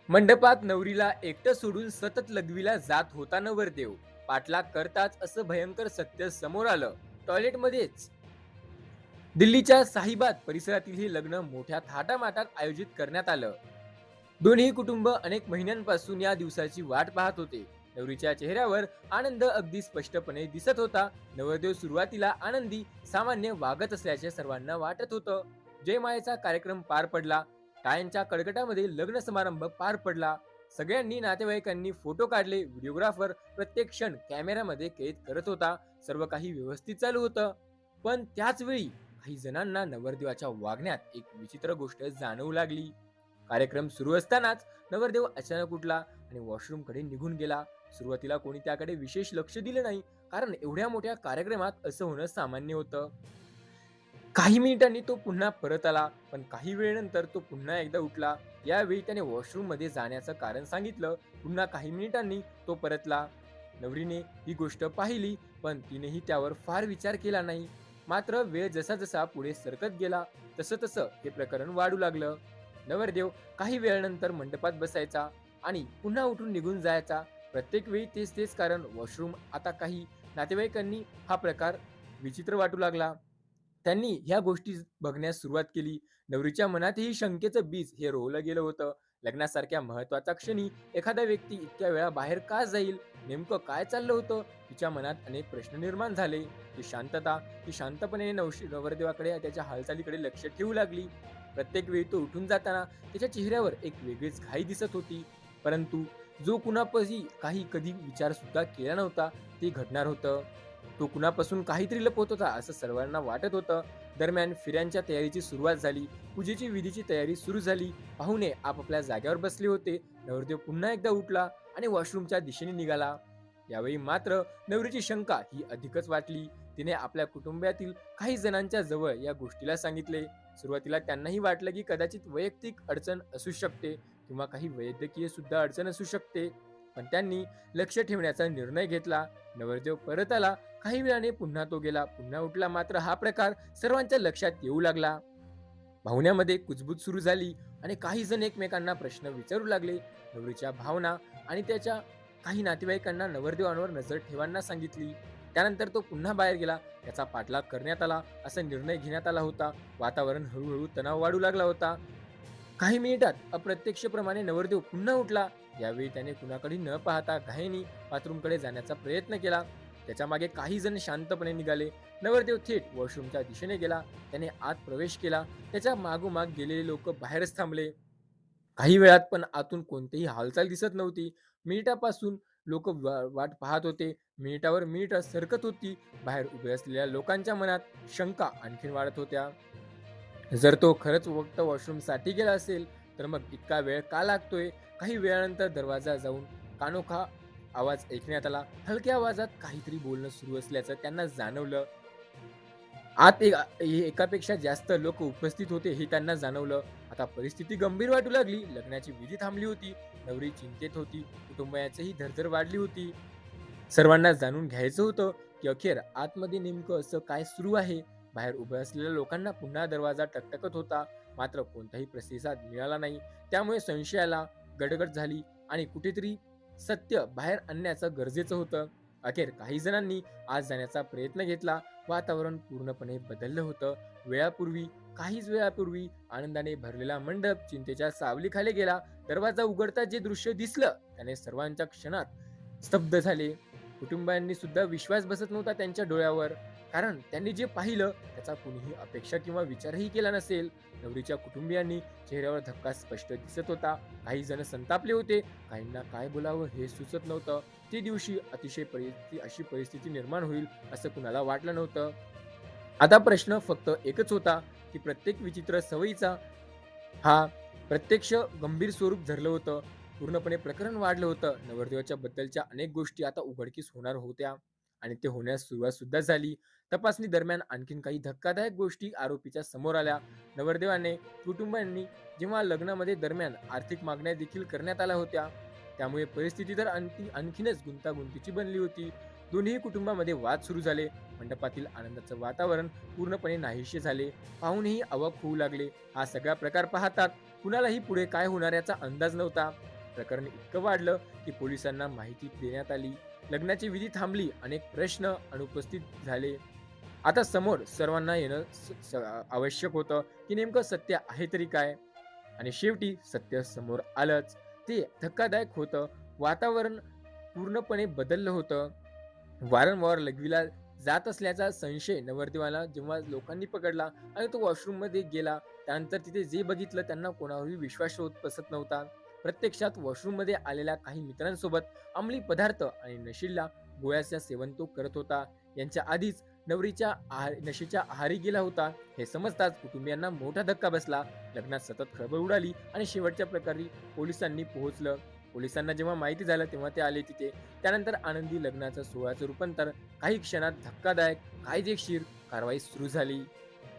मंडपात नवरीला एकटं सोडून सतत लघवीला जात होता नवरदेव. पाठलाग करताच असं भयंकर सत्य समोर आलं. टॉयलेटमध्येच. दिल्लीच्या साहिबाद परिसरातील हे लग्न मोठ्या थाटामाटात आयोजित करण्यात आलं. दोन्ही कुटुंब अनेक महिन्यांपासून या दिवसाची वाट पाहत होते. नवरीच्या चेहऱ्यावर आनंद अगदी स्पष्टपणे दिसत होता. नवरदेव सुरुवातीला आनंदी सामान्य वागत असल्याचे सर्वांना वाटत होतं. जयमायेचा कार्यक्रम पार पडला. टाळ्यांच्या कडकडामध्ये लग्न समारंभ पार पडला. सगळ्यांनी नातेवाईकांनी फोटो काढले. व्हिडिओग्राफर प्रत्येक क्षण कॅमेऱ्यामध्ये कैद करत होता. सर्व काही व्यवस्थित चालू होतं. पण त्याच वेळी काही जणांना नवरदेवाच्या वागण्यात एक विचित्र गोष्ट जाणवू लागली. कार्यक्रम सुरू असतानाच नवरदेव अचानक उठला आणि वॉशरूम कडे निघून गेला. सुरुवातीला कोणी त्याकडे विशेष लक्ष दिले नाही, कारण एवढ्या मोठ्या कार्यक्रमात असं होणं सामान्य होतं. काही मिनिटांनी तो पुन्हा परत आला, पण काही वेळेनंतर तो पुन्हा एकदा उठला. यावेळी त्याने वॉशरूम मध्ये जाण्याचं कारण सांगितलं. पुन्हा काही मिनिटांनी तो परतला. नवरीने ही गोष्ट पाहिली, पण तिनेही त्यावर फार विचार केला नाही. मात्र वेळ जसा जसा पुढे सरकत गेला, तसं तसं हे प्रकरण वाढू लागलं. नवरदेव काही वेळानंतर मंडपात बसायचा आणि पुन्हा उठून निघून जायचा. प्रत्येक वेळी तेच तेच कारण वॉशरूम. आता काही नातेवाईकांनी हा प्रकार विचित्र वाटू लागला. त्यांनी ह्या गोष्टी बघण्यास सुरुवात केली. नवरीच्या मनातही शंकेचं बीज हे रोवलं गेलं होतं. लग्नासारख्या महत्वाच्या क्षणी एखादा व्यक्ती इतक्या वेळा बाहेर का जाईल? नेमकं काय चाललं होतं? तिच्या मनात अनेक प्रश्न निर्माण झाले. ती शांतपणे नवरदेवाकडे त्याच्या हालचालीकडे लक्ष ठेवू लागली. प्रत्येक वेळी तो उठून जाताना त्याच्या चेहऱ्यावर एक वेगळीच घाई दिसत होती. परंतु जो कुणापाशी काही कधी विचार सुद्धा केला नव्हता, ते घडणार होतं. तो कुणापासून काहीतरी लपवत होता असं सर्वांना वाटत होतं. दरम्यान फिर्यांच्या तयारीची सुरुवात झाली. पूजेची विधीची तयारी सुरू झाली. पाहुणे आपापल्या जागेवर बसले होते. नवरदेव पुन्हा एकदा उठला आणि वॉशरूमच्या दिशेने निघाला. यावेळी मात्र नवरीची शंका ही अधिकच वाटली. तिने आपल्या कुटुंबातील काही जणांच्या जवळ या गोष्टीला सांगितले. सुरुवातीला त्यांनाही वाटलं की कदाचित वैयक्तिक अडचण असू शकते किंवा काही वैद्यकीय सुद्धा अडचण असू शकते. पण त्यांनी लक्ष ठेवण्याचा निर्णय घेतला. नवरदेव परत आला. काही वेळाने पुन्हा तो गेला. पुन्हा उठला. मात्र हा प्रकार सर्वांच्या लक्षात येऊ लागला. भावण्यामध्ये कुजबूज सुरू झाली आणि काही जण एकमेकांना प्रश्न विचारू लागले. नवरीच्या भावना आणि त्याच्या काही नातेवाईकांना नवरदेवांवर नजर ठेवायला सांगितली. त्यानंतर तो पुन्हा बाहेर गेला. त्याचा पाठलाग करण्यात आला असा निर्णय घेण्यात आला होता. वातावरण हळूहळू तणाव वाढू लागला होता. काही मिनिटात अप्रत्यक्षप्रमाणे नवरदेव पुन्हा उठला. यावेळी त्याने कुणाकडे न पाहता घाईने बाथरूमकडे जाण्याचा प्रयत्न केला. त्याच्या मागे काही जण शांतपणे निघाले. नवरदेव थेट वॉशरूमच्या दिशेने गेला. त्याने आत प्रवेश केला. त्याच्या मागोमाग गेलेले लोक बाहेरच थांबले. काही वेळात पण आतून कोणतीही हालचाल दिसत नव्हती. मिनिटापासून लोक वाट पाहत होते. मिनिटावर मिनिट सरकत होती. बाहेर उभे असलेल्या लोकांच्या मनात शंका आणखीन वाढत होत्या. जर तो खरंच फक्त वॉशरूमसाठी गेला असेल, तर मग इतका वेळ का लागतोय? काही वेळानंतर दरवाजा जाऊन कानोखा आवाज ऐकण्यात आला. हलक्या आवाजात काहीतरी बोलणं सुरू असल्याचं त्यांना जाणवलं. आत एकापेक्षा जास्त लोक उपस्थित होते हे त्यांना जाणवलं. आता परिस्थिती गंभीर वाटू लागली. लग्नाची विधी थांबली होती. नवरी चिंतेत होती. कुटुंबियांचीही धडधड वाढली होती. सर्वांना जाणून घ्यायचं होतं की अखेर आतमध्ये नेमकं असं काय सुरू आहे. बाहेर उभ्या असलेल्या लोकांना पुन्हा दरवाजा टकटकत होता. मात्र कोणताही प्रतिसाद मिळाला नाही. त्यामुळे संशयाला गडगड झाली आणि कुठेतरी सत्य बाहेर आणण्याचं गरजेचं होतं. अखेर काही जणांनी आत जाण्याचा प्रयत्न घेतला. वातावरण पूर्णपणे बदललं होतं. काहीच वेळापूर्वी आनंदाने भरलेला मंडप चिंतेच्या सावलीखाली गेला. दरवाजा उघडता जे दृश्य दिसलं त्याने सर्वांच्या क्षणात स्तब्ध झाले. कुटुंबांनी सुद्धा विश्वास बसत नव्हता त्यांच्या डोळ्यावर. कारण त्यांनी जे पाहिलं त्याचा कुणीही अपेक्षा किंवा विचारही केला नसेल. नवरीच्या कुटुंबियांनी चेहऱ्यावर धक्का स्पष्ट दिसत होता. काही जण संतापले होते. काहींना काय बोलावं हे सुचत नव्हतं. ते दिवशी अशी परिस्थिती निर्माण होईल असं कुणाला वाटलं नव्हतं. आता प्रश्न फक्त एकच होता की प्रत्येक विचित्र सवयीचा हा प्रत्यक्ष गंभीर स्वरूप धरलं होतं. पूर्णपणे प्रकरण वाढलं होतं. नवरदेवाच्या बद्दलच्या अनेक गोष्टी आता उघडकीस होणार होत्या आणि ते होण्यास सुरुवात सुद्धा झाली. तपासणी दरम्यान आणखीन काही धक्कादायक गोष्टी आरोपीच्या समोर आल्या. नवरदेवाने कुटुंबांनी जेव्हा लग्नामध्ये दरम्यान आर्थिक मागण्या देखील करण्यात आल्या होत्या. त्यामुळे परिस्थिती तर आणखीनच गुंतागुंतीची बनली होती. दोन्ही कुटुंबामध्ये वाद सुरू झाले. मंडपातील आनंदाचं वातावरण पूर्णपणे नाहीसे झाले. पाहूनही अवाक होऊ लागले. हा सगळा प्रकार पाहतात कुणालाही पुढे काय होणार याचा अंदाज नव्हता. प्रकरण इतकं वाढलं की पोलिसांना माहिती देण्यात आली. लग्नाची विधी थांबली. अनेक प्रश्न अनुपस्थित झाले. आता समोर सर्वांना येणं आवश्यक होतं की नेमकं सत्य आहे तरी काय? आणि शेवटी सत्य समोर आलंच. ते धक्कादायक होतं. वातावरण पूर्णपणे बदललं होतं. वारंवार लघवीला जात असल्याचा संशय नवरदेवाला जेव्हा लोकांनी पकडला आणि तो वॉशरूममध्ये गेला, त्यानंतर तिथे जे बघितलं त्यांना कोणावरही विश्वास बसत नव्हता. प्रत्यक्षात वॉशरूममध्ये आलेल्या काही मित्रांसोबत अंमली पदार्थ आणि नशीला गोळ्याचे सेवन तो करत होता. यांच्या आधीच नशेच्या आहारी गेला होता. हे समजताच कुटुंबियांना मोठा धक्का बसला. लग्नात सतत खळबळ उडाली आणि शेवटच्या प्रकारे पोलिसांनी पोहोचलं. पोलिसांना जेव्हा माहिती झालं तेव्हा ते आले तिथे. त्यानंतर आनंदी लग्नाचं सोहळ्याचं रूपांतर काही क्षणात धक्कादायक कायदेशीर कारवाई सुरू झाली.